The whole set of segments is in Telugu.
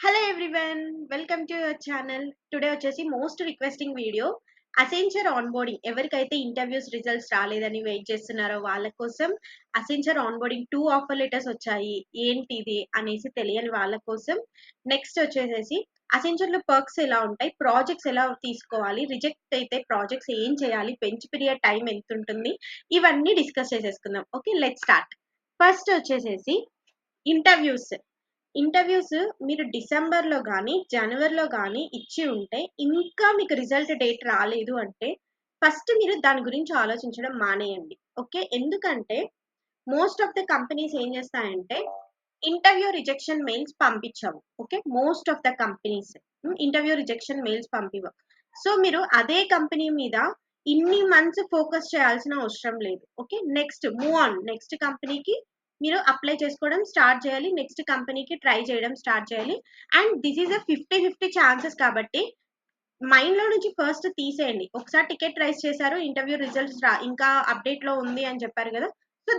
Hello everyone, welcome to your channel. Today వచ్చేసి most requesting video Accenture onboarding. ఎవరికైతే ఇంటర్వ్యూస్ రిజల్ట్స్ రాలేదని వెయిట్ చేస్తున్నారో వాళ్ళ కోసం అసెంచర్ ఆన్బోర్డింగ్ 2 ఆఫర్ లెటర్స్ వచ్చాయి. ఏంటిది అనేసి తెలియని వాళ్ళ కోసం. నెక్స్ట్ వచ్చేసేసి అసెంచర్ లో పర్క్స్ ఎలా ఉంటాయి, ప్రాజెక్ట్స్ ఎలా తీసుకోవాలి, రిజెక్ట్ అయితే ప్రాజెక్ట్స్ ఏం చేయాలి, బెంచ్ పీరియడ్ టైం ఎంత ఉంటుంది, ఇవన్నీ డిస్కస్ చేసేసుకుందాం. Okay, let's start. ఫస్ట్ వచ్చేసేసి ఇంటర్వ్యూస్. ఇంటర్వ్యూస్ మీరు డిసెంబర్‌లో గాని, జనవరిలో గాని ఇచ్చి ఉంటే, ఇంకా మీకు రిజల్ట్ డేట్ రాలేదు అంటే, ఫస్ట్ మీరు దాని గురించి ఆలోచించడం మానేయండి. ఓకే. ఎందుకంటే, మోస్ట్ ఆఫ్ ద కంపెనీస్ ఏం చేస్తాయంటే, ఇంటర్వ్యూ రిజెక్షన్ మెయిల్స్ పంపించవు. Okay. Most of the companies. Interview rejection mails పంపివ్వవు. సో, మీరు అదే కంపెనీ మీద ఇన్ని మంత్స్ ఫోకస్ చేయాల్సిన అవసరం లేదు. Okay. Next move on. Next కంపెనీకి మీరు అప్లై చేసుకోవడం స్టార్ట్ చేయాలి. నెక్స్ట్ కంపెనీకి ట్రై చేయడం స్టార్ట్ చేయాలి. And this is a 50-50 chances కాబట్టి మైండ్‌లో నుంచి ఫస్ట్ తీసేయండి. ఒకసారి టికెట్ రైజ్ చేశారు. ఇంటర్వ్యూ రిజల్ట్స్ ఇంకా అప్డేట్‌లో ఉంది అని చెప్పారు గదా! సో,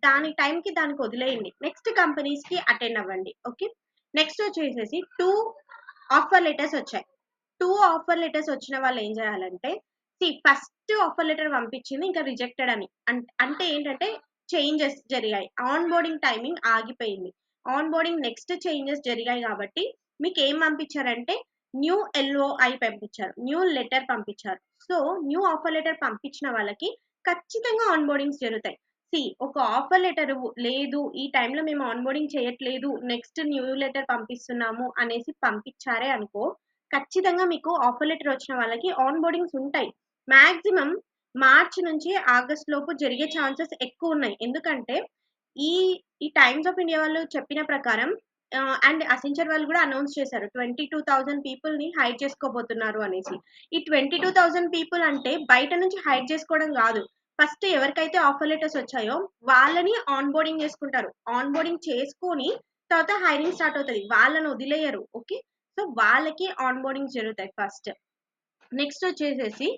దాని టైంకి దానికి వదిలేయండి. నెక్స్ట్ కంపెనీస్‌కి అటెండ్ అవ్వండి. ఓకే. నెక్స్ట్ వచ్చేసేసి 2 ఆఫర్ లెటర్స్ వచ్చాయి. 2 ఆఫర్ లెటర్స్ వచ్చిన వాళ్ళు ఏం చేయాలంటే, ఫస్ట్ ఆఫర్ లెటర్ పంపించింది ఇంకా రిజెక్టెడ్ అని. అంటే ఏంటంటే చేంజెస్ జరిగాయి. ఆన్ బోర్డింగ్ టైమింగ్ ఆగిపోయింది. ఆన్ బోర్డింగ్ నెక్స్ట్ చేంజెస్ జరిగాయి కాబట్టి మీకేం పంపించారంటే న్యూ ఎల్ఓఐ పంపించారు. న్యూ లెటర్ పంపించారు. సో, న్యూ ఆఫర్ లెటర్ పంపించిన వాళ్ళకి ఖచ్చితంగా ఆన్ బోర్డింగ్స్ జరుగుతాయి. ఒక ఆఫర్ లెటర్ లేదు, ఈ టైంలో మేము ఆన్ బోర్డింగ్ చేయట్లేదు, నెక్స్ట్ న్యూ లెటర్ పంపిస్తున్నాము అనేసి పంపించారే అనుకో, ఖచ్చితంగా మీకు ఆఫర్ లెటర్ వచ్చిన వాళ్ళకి ఆన్ బోర్డింగ్స్ ఉంటాయి. మాక్సిమం మార్చి నుంచి ఆగస్ట్ లోపు జరిగే ఛాన్సెస్ ఎక్కువున్నాయి. ఎందుకంటే ఈ ఈ టైమ్స్ ఆఫ్ ఇండియా వాళ్ళు చెప్పిన ప్రకారం అండ్ అసెంచర్ వాళ్ళు కూడా అనౌన్స్ చేశారు. 22,000 పీపుల్‌ని హైర్ చేసుకోబోతున్నారు అనేసి. ఈ 22,000 పీపుల్ అంటే బయట నుంచి హైర్ చేసుకోవడం గాదు. ఫస్ట్ ఎవరికైతే ఆఫర్ లెటర్స్ వచ్చాయో వాళ్ళని ఆన్ బోర్డింగ్ చేసుకుంటారు. ఆన్ బోర్డింగ్ చేసుకొని తర్వాత హైరింగ్ స్టార్ట్ అవుతది. వాళ్ళని వదిలేయరు. ఓకే. సో, వాళ్ళకి ఆన్ బోర్డింగ్స్ జరుగుతాయి ఫస్ట్. నెక్స్ట్ వచ్చేసేసి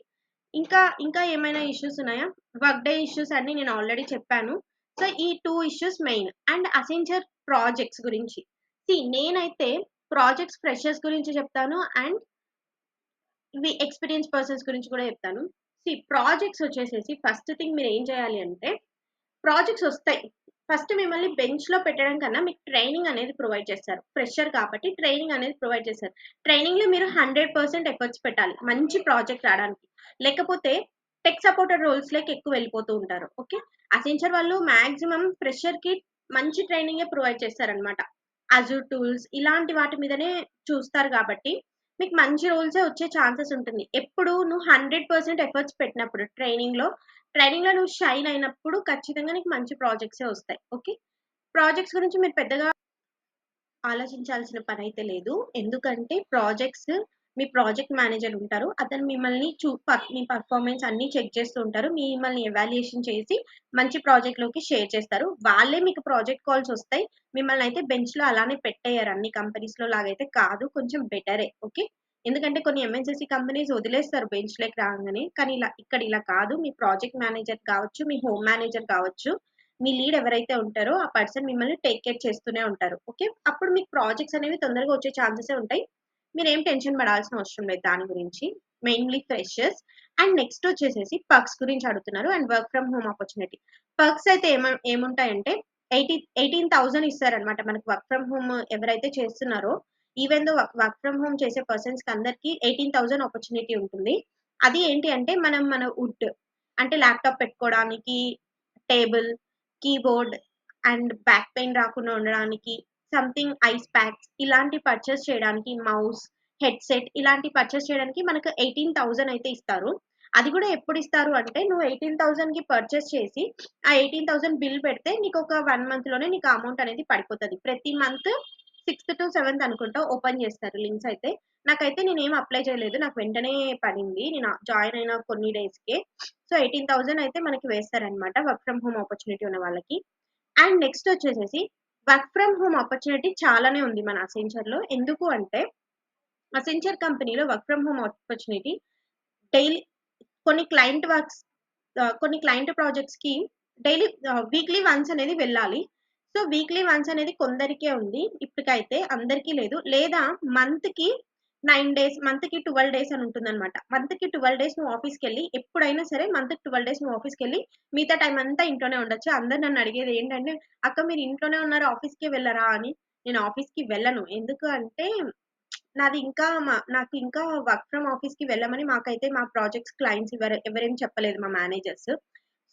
ఇంకా ఏమైనా ఇష్యూస్ ఉన్నాయా? వర్క్ డే ఇష్యూస్ అన్నీ నేను ఆల్రెడీ చెప్పాను. సో, ఈ 2 issues main. And Accenture projects గురించి. నేనైతే ప్రాజెక్ట్స్ ఫ్రెషర్స్ గురించి చెప్తాను. అండ్ ఇవి ఎక్స్‌పీరియన్స్ పర్సన్స్ గురించి కూడా చెప్తాను. ప్రాజెక్ట్స్ వచ్చేసేసి ఫస్ట్ థింగ్ మీరేం చేయాలి అంటే, ప్రాజెక్ట్స్ ఒస్తాయి. ఫస్ట్ మిమ్మల్ని బెంచ్‌లో పెట్టడం కన్నా మీకు ట్రైనింగ్ అనేది ప్రొవైడ్ చేస్తారు. ఫ్రెషర్ కాబట్టి ట్రైనింగ్ అనేది ప్రొవైడ్ చేస్తారు. ట్రైనింగ్‌లో మీరు 100% ఎఫర్ట్స్ పెట్టాలి. మంచి ప్రాజెక్ట్ రాడానికి. లేకపోతే టెక్ సపోర్టర్ రోల్స్‌లోకి ఎక్కువ వెళ్ళిపోతూ ఉంటారు. ఓకే. అసెంచర్ వాళ్ళు మాక్సిమం ఫ్రెషర్‌కి మంచి ట్రైనింగే ప్రొవైడ్ చేస్తారనమాట. అజూర్ టూల్స్ ఇలాంటి వాటి మీదనే చూస్తారు కాబట్టి మీకు మంచి రోల్సే వచ్చే ఛాన్సెస్ ఉంటుంది. ఎప్పుడు నువ్వు 100% ఎఫర్ట్స్ పెట్టినప్పుడు ట్రైనింగ్‌లో నువ్వు షైన్ అయినప్పుడు ఖచ్చితంగా నీకు మంచి ప్రాజెక్ట్సే వస్తాయి. ఓకే. ప్రాజెక్ట్స్ గురించి మీరు పెద్దగా ఆలోచించాల్సిన పనైతే లేదు. ఎందుకంటే మీ ప్రాజెక్ట్ మేనేజర్ ఉంటారు. అతను మిమ్మల్ని మీ పెర్ఫార్మన్స్ అన్నీ చెక్ చేస్తూ ఉంటారు. మిమ్మల్ని ఎవాల్యుయేషన్ చేసి మంచి ప్రాజెక్ట్‌లోకి షేర్ చేస్తారు. వాళ్ళే మీకు ప్రాజెక్ట్ కాల్స్ వస్తాయి. మిమ్మల్నయితే బెంచ్‌లో అలానే పెట్టేయరు. అన్ని కంపెనీస్‌లో లాగైతే కాదు. కొంచెం బెటరే. ఓకే. ఎందుకంటే కొన్ని ఎంఎన్‌సిసి కంపెనీస్ వదిలేస్తారు బెంచ్‌లోకి రాంగానే. కానీ ఇక్కడ ఇలా కాదు. మీ ప్రాజెక్ట్ మేనేజర్ కావచ్చు, మీ హోమ్ మేనేజర్ కావచ్చు, మీ లీడ్ ఎవరైతే ఉంటారో ఆ పర్సన్ మిమ్మల్ని టేక్ కేర్ చేస్తూనే ఉంటారు. ఓకే. అప్పుడు మీకు ప్రాజెక్ట్స్ అనేవి తొందరగా వచ్చే ఛాన్సెసే ఉంటాయి. మీరేం టెన్షన్ పడాల్సిన అవసరం లేదు దాని గురించి. Mainly freshers. అండ్ నెక్స్ట్ వచ్చేసేసి పర్క్స్ గురించి అడుగుతున్నారు. And work from home opportunity. Perks అయితే ఏముంటాయంటే 18,000 ఇస్తారనమాట. మనకు వర్క్ ఫ్రమ్ హోమ్ ఎవరైతే చేస్తున్నారో even though work from home చేసే పర్సన్స్‌కి అందరికి 18,000 ఆపర్చునిటీ ఉంటుంది. అది ఏంటి అంటే మన వుడ్ అంటే ల్యాప్‌టాప్ పెట్టుకోవడానికి table, keyboard and back pain రాకుండా ఉండడానికి, సంథింగ్ ఐస్ ప్యాక్స్ ఇలాంటి పర్చేస్ చేయడానికి, మౌస్, హెడ్‌సెట్ ఇలాంటి పర్చేస్ చేయడానికి మనకు 18,000 అయితే ఇస్తారు. అది కూడా ఎప్పుడిస్తారు అంటే నువ్వు 18,000కి పర్చేస్ చేసి ఆ 18,000 బిల్ పెడితే నీకొక 1 మంత్‌లోనే నీకు ఆ అమౌంట్ అనేది పడిపోతది. ప్రతి మంత్ 6th-7th అనుకుంటా ఓపెన్ చేస్తారు లింక్స్ అయితే. నాకైతే నేనేం అప్లై చేయలేదు. నాకు వెంటనే పడింది. నేను జాయిన్ అయిన కొన్ని డేస్‌కే. సో, 18,000 అయితే మనకి వేస్తారనమాట వర్క్ ఫ్రమ్ హోమ్ ఆపర్చునిటీ ఉన్న వాళ్ళకి. అండ్ నెక్స్ట్ వచ్చేసేసి వర్క్ ఫ్రమ్ హోమ్ ఆపర్చునిటీ చాలానే ఉంది మన అసెంచర్‌లో. ఎందుకు అంటే అసెంచర్ కంపెనీలో work from home opportunity daily కొన్ని కొన్ని క్లయింట్ ప్రాజెక్ట్స్‌కి వీక్లీ వన్స్ అనేది వెళ్ళాలి. సో వీక్లీ వన్స్ అనేది కొందరికే ఉంది ఇప్పటికైతే, అందరికీ లేదు. లేదా మంత్‌కి 9 డేస్, మంత్‌కి 12 డేస్ అని ఉంటుందన్నమాట. మంత్‌కి 12 డేస్ నువ్వు ఆఫీస్‌కెళ్ళి ఎప్పుడైనా సరే మంత్‌కి 12 డేస్ నువ్వు ఆఫీస్‌కెళ్ళి మిగతా టైమ్ అంతా ఇంట్లోనే ఉండొచ్చు. అందరూ నన్ను అడిగేది ఏంటంటే, "అక్క మీరు ఇంట్లోనే ఉన్నారు ఆఫీస్‌కే వెళ్లరా?" అని. నేను ఆఫీస్‌కి వెళ్ళను. ఎందుకు అంటే నాది ఇంకా నాకు ఇంకా వర్క్ ఫ్రమ్ ఆఫీస్‌కి వెళ్ళమని మాకైతే మా ప్రాజెక్ట్స్ క్లయింట్స్ ఎవరేం చెప్పలేదు మా మేనేజర్స్.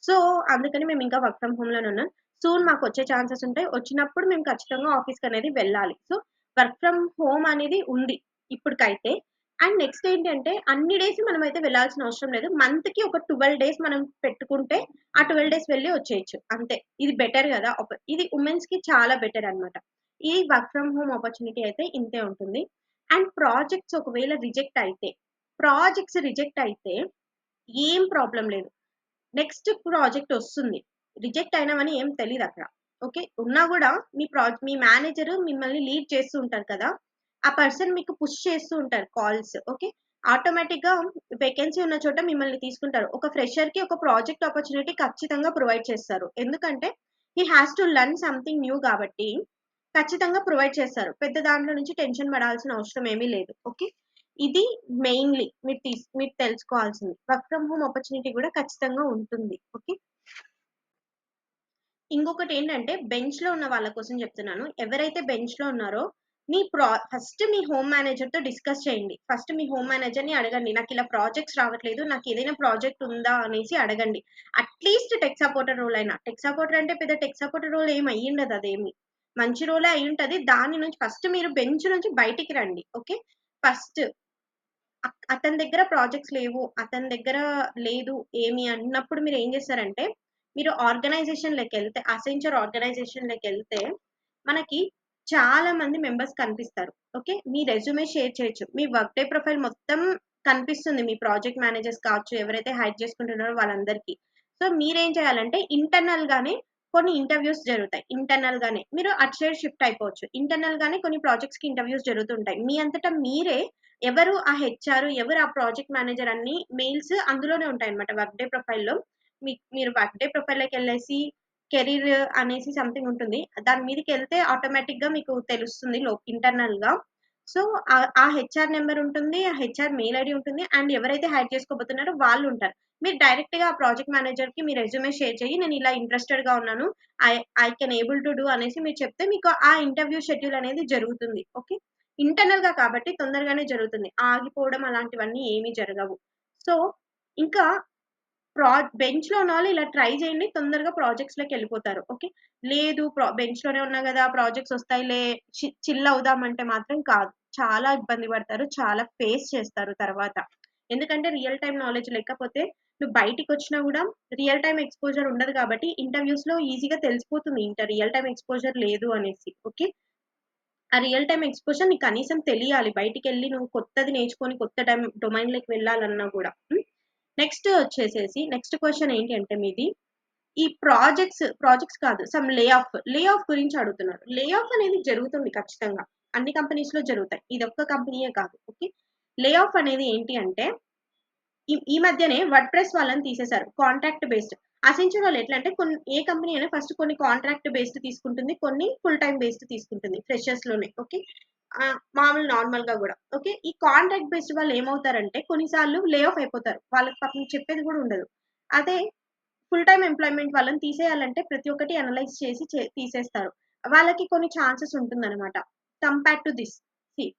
సో, అందుకని మేము ఇంకా వర్క్ ఫ్రమ్ హోమ్‌లోనే ఉన్నాం. సూన్ మాకొచ్చే ఛాన్సెస్ ఉంటాయి. వచ్చినప్పుడు మేము ఖచ్చితంగా ఆఫీస్‌కనేది వెళ్ళాలి. సో, వర్క్ ఫ్రమ్ హోమ్ అనేది ఉంది ఇప్పటికైతే. అండ్ నెక్స్ట్ ఏంటంటే అన్ని డేస్ మనమైతే వెళ్ళాల్సిన అవసరం లేదు. మంత్‌కి ఒక 12 డేస్ మనం పెట్టుకుంటే ఆ 12 డేస్ వెళ్లి వచ్చేయొచ్చు అంతే. ఇది బెటర్ గదా! ఇది వుమెన్స్‌కి చాలా బెటర్ అన్నమాట. ఈ వర్క్ ఫ్రమ్ హోమ్ ఆపర్చునిటీ అయితే ఇంతే ఉంటుంది. అండ్ ప్రాజెక్ట్స్ ఒకవేళ రిజెక్ట్ అయితే ఏం ప్రాబ్లమ్ లేదు. నెక్స్ట్ ప్రాజెక్ట్ ఒస్తుంది. రిజెక్ట్ అయినామని ఏం తెలీదక్కడ. ఓకే. ఉన్నా గూడా మీ మేనేజర్ మిమ్మల్ని లీడ్ చేస్తూ ఉంటారు కదా! ఆ పర్సన్ మీకు పుష్ చేస్తూ ఉంటారు కాల్స్. ఓకే. ఆటోమేటిక్‌గా వేకెన్సీ ఉన్న చోట మిమ్మల్ని తీసుకుంటారు. ఒక ఫ్రెషర్‌కి ఒక ప్రాజెక్ట్ ఆపర్చునిటీ ఖచ్చితంగా ప్రొవైడ్ చేస్తారు. ఎందుకంటే he has to learn something new కాబట్టి ఖచ్చితంగా ప్రొవైడ్ చేస్తారు. పెద్ద దాంట్లో నుంచి టెన్షన్ పడాల్సిన అవసరం ఏమీ లేదు. ఓకే. ఇది మెయిన్‌లీ మీరు తెలుసుకోవాల్సింది. వర్క్ ఫ్రమ్ హోమ్ ఆపర్చునిటీ గూడా ఖచ్చితంగా ఉంటుంది. ఓకే. ఇంకొకటేంటంటే బెంచ్‌లో ఉన్న వాళ్ళ కోసం చెప్తున్నాను. ఎవరైతే బెంచ్‌లో ఉన్నారో ఫస్ట్ మీ హోమ్ మేనేజర్‌తో డిస్కస్ చేయండి. ఫస్ట్ మీ హోమ్ మేనేజర్‌ని అడగండి. నాకిలా ప్రాజెక్ట్స్ రావట్లేదు. నాకేదైనా ప్రాజెక్ట్ ఉందా అనేసి అడగండి. అట్‌లీస్ట్ టెక్ సపోర్టర్ రోల్ అయినా. టెక్ సపోర్టర్ అంటే పెద్ద టెక్ సపోర్టర్ రోల్ ఏమి అయ్యుండదు అదేమి. మంచి రోలే అయ్యుంటది. దాని నుంచి ఫస్ట్ మీరు బెంచ్ నుంచి బయటికి రండి. ఓకే. ఫస్ట్ అతని దగ్గర ప్రాజెక్ట్స్ లేవు. అతని దగ్గర లేదు ఏమి అన్నప్పుడు మీరేం చేస్తారంటే, మీరు ఆర్గనైజేషన్‌లోకెళ్తే ఆర్గనైజేషన్‌లోకెళ్తే మనకి చాలా మంది మెంబర్స్ కనిపిస్తారు. ఓకే. మీ రెజ్యూమే షేర్ చేయొచ్చు. మీ వర్క్ డే ప్రొఫైల్ మొత్తం కనిపిస్తుంది. మీ ప్రాజెక్ట్ మేనేజర్స్ కావచ్చు, ఎవరైతే హైర్ చేసుకుంటున్నారో వాళ్ళందరికీ. సో, మీరేం చేయాలంటే ఇంటర్నల్‌గానే కొన్ని ఇంటర్వ్యూస్ జరుగుతాయి. ఇంటర్నల్‌గానే. మీరు అటు సైడ్ షిఫ్ట్ అయిపోవచ్చు. ఇంటర్నల్‌గానే కొన్ని ప్రాజెక్ట్స్‌కి ఇంటర్వ్యూస్ జరుగుతుంటాయి. మీ అంతట మీరే ఎవరు ఆ హెచ్ఆర్, ఎవరు ఆ ప్రాజెక్ట్ మేనేజర్ అన్ని మెయిల్స్ అందులోనే ఉంటాయన్నమాట వర్క్ డే ప్రొఫైల్‌లో. మీరు వర్క్ డే ప్రొఫైల్‌లోకెళ్ళేసి కెరీర్ అనేసి సంథింగ్ ఉంటుంది. దాని మీదకెళ్తే ఆటోమేటిక్‌గా మీకు తెలుస్తుంది ఇంటర్నల్‌గా. సో, ఆ హెచ్ఆర్ నంబర్ ఉంటుంది. ఆ హెచ్ఆర్ మెయిల్ ఐడీ ఉంటుంది. అండ్ ఎవరైతే హైర్ చేసుకోబోతున్నారో వాళ్ళుంటారు. మీరు డైరెక్ట్‌గా ఆ ప్రాజెక్ట్ మేనేజర్‌కి మీ రెజ్యూమే షేర్ చేయి. నేను ఇలా ఇంట్రెస్టెడ్‌గా ఉన్నాను. I I can able to do అనేసి మీరు చెప్తే మీకు ఆ ఇంటర్వ్యూ షెడ్యూల్ అనేది జరుగుతుంది. ఓకే. ఇంటర్నల్‌గా కాబట్టి తొందరగానే జరుగుతుంది. ఆగిపోవడం అలాంటివన్నీ ఏమీ జరగవు. సో, ఇంకా బెంచ్‌లో ఉన్నవాళ్ళు ఇలా ట్రై చేయండి. తొందరగా ప్రాజెక్ట్స్‌లోకెళ్ళిపోతారు. ఓకే. లేదు బెంచ్‌లోనే ఉన్నా గదా! ప్రాజెక్ట్స్ వస్తాయిలే చిల్ అవుదామంటే మాత్రం కాదు. చాలా ఇబ్బంది పడతారు. చాలా ఫేస్ చేస్తారు తర్వాత. ఎందుకంటే రియల్ టైమ్ నాలెడ్జ్ లేకపోతే నువ్వు బయటికొచ్చినా గూడా రియల్ టైమ్ ఎక్స్‌పోజర్ ఉండదు కాబట్టి ఇంటర్వ్యూస్‌లో ఈజీగా తెలిసిపోతుంది. రియల్ టైమ్ ఎక్స్‌పోజర్ లేదు అనేసి. ఓకే. ఆ రియల్ టైమ్ ఎక్స్‌పోజర్ నీకు కనీసం తెలియాలి. బయటికెళ్ళి నువ్వు కొత్తది నేర్చుకొని కొత్త డొమైన్‌లోకి వెళ్ళాలన్నా గూడా. నెక్స్ట్ క్వెషన్ ఏంటి అంటే మీది, ఈ ప్రాజెక్ట్స్ కాదు లే ఆఫ్ గురించి అడుగుతున్నారు. లే ఆఫ్ అనేది జరుగుతుంది ఖచ్చితంగా. అన్ని కంపెనీస్‌లో జరుగుతాయి. ఇదొక్క కంపెనీయే కాదు. ఓకే. లే ఆఫ్ అనేది ఏంటి అంటే ఈ మధ్యనే వర్డ్‌ప్రెస్ వాళ్ళని తీసేసారు. Contract based. అసెంచర్ వాళ్ళు ఎట్లా అంటే ఏ కంపెనీ అయినా ఫస్ట్ కొన్ని కాంట్రాక్ట్ బేస్డ్ తీసుకుంటుంది. కొన్ని ఫుల్ టైమ్ బేస్డ్ తీసుకుంటుంది. ఫ్రెషర్స్‌లోనే. ఓకే. మామూలు నార్మల్‌గా గూడా. ఓకే. ఈ కాంట్రాక్ట్ బేస్డ్ వాళ్ళు ఏమవుతారంటే కొన్ని సార్లు లే ఆఫ్ అయిపోతారు. వాళ్ళకి పాపం చెప్పేది గూడా ఉండదు. అదే ఫుల్ టైమ్ ఎంప్లాయ్‌మెంట్ వాళ్ళని తీసేయాలంటే ప్రతి ఒక్కటి అనలైజ్ చేసి తీసేస్తారు. వాళ్ళకి కొన్ని ఛాన్సెస్ ఉంటుందనమాట. Compare to this.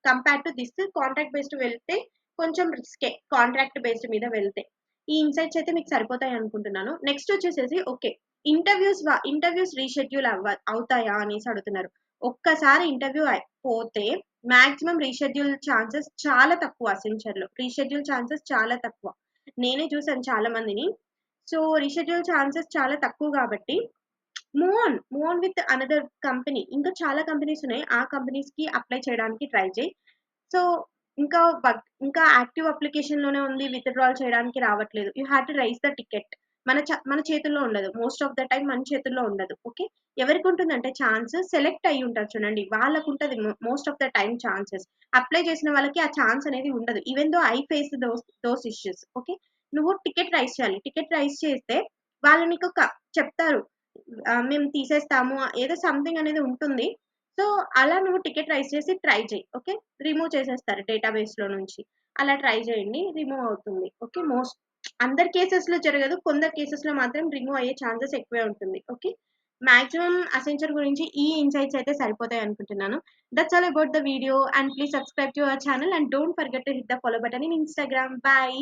Compare to this contract based వెళ్తే కొంచెం రిస్కే. కాంట్రాక్ట్ బేస్డ్ మీద వెళ్తే. ఈ ఇన్‌సైట్స్ అయితే మీకు సరిపోతాయి అనుకుంటున్నాను. నెక్స్ట్ వచ్చేసేసి ఓకే. ఇంటర్వ్యూస్ రీషెడ్యూల్ అవుతాయా అనేసి అడుగుతున్నారు. ఒక్కసారి ఇంటర్వ్యూ పోతే మాక్సిమం రీషెడ్యూల్ ఛాన్సెస్ చాలా తక్కువ అసెంచర్‌లో. రీషెడ్యూల్ ఛాన్సెస్ చాలా తక్కువ. నేనే చూసాను చాలా మందిని. సో, రీషెడ్యూల్ ఛాన్సెస్ చాలా తక్కువ గాబట్టి move on with another company. ఇంకా చాలా కంపెనీస్ ఉన్నాయి. ఆ కంపెనీస్‌కి అప్లై చేయడానికి ట్రై చెయి. సో, ఇంకా యాక్టివ్ అప్లికేషన్‌లోనే ఉంది. విత్‌డ్రాల్ చేయడానికి రావట్లేదు. You have to raise the ticket. మన చేతుల్లో ఉండదు. మోస్ట్ ఆఫ్ ద టైమ్ మన చేతుల్లో ఉండదు. ఓకే. ఎవరికుంటుందంటే ఛాన్స్ సెలెక్ట్ అయ్యి ఉంటారు చూడండి. వాళ్ళకుంటది most of the time chances. Apply చేసిన వాళ్ళకి ఆ ఛాన్స్ అనేది ఉండదు. Even though I face those issues. Okay. నువ్వు టికెట్ రైజ్ చేయాలి. టికెట్ రైజ్ చేస్తే వాళ్ళు నీకు చెప్తారు. మేము తీసేస్తాము ఏదో సంథింగ్ అనేది ఉంటుంది. సో, అలా నువ్వు టికెట్ రైజ్ చేసి ట్రై చెయి. ఓకే. రిమూవ్ చేసేస్తారు డేటాబేస్‌లో నుంచి. అలా ట్రై చేయండి. రిమూవ్ అవుతుంది. ఓకే. అందరి కేసెస్‌లో జరగదు. కొందరు కేసెస్‌లో మాత్రం రిమూవ్ అయ్యే ఛాన్సెస్ ఎక్కువే ఉంటుంది. ఓకే. మాక్సిమం అసెంచర్ గురించి ఈ ఇన్‌సైట్స్ అయితే సరిపోతాయి అనుకుంటున్నాను. That's all about the video and please subscribe to our channel and don't forget to hit the follow button in Instagram. Bye.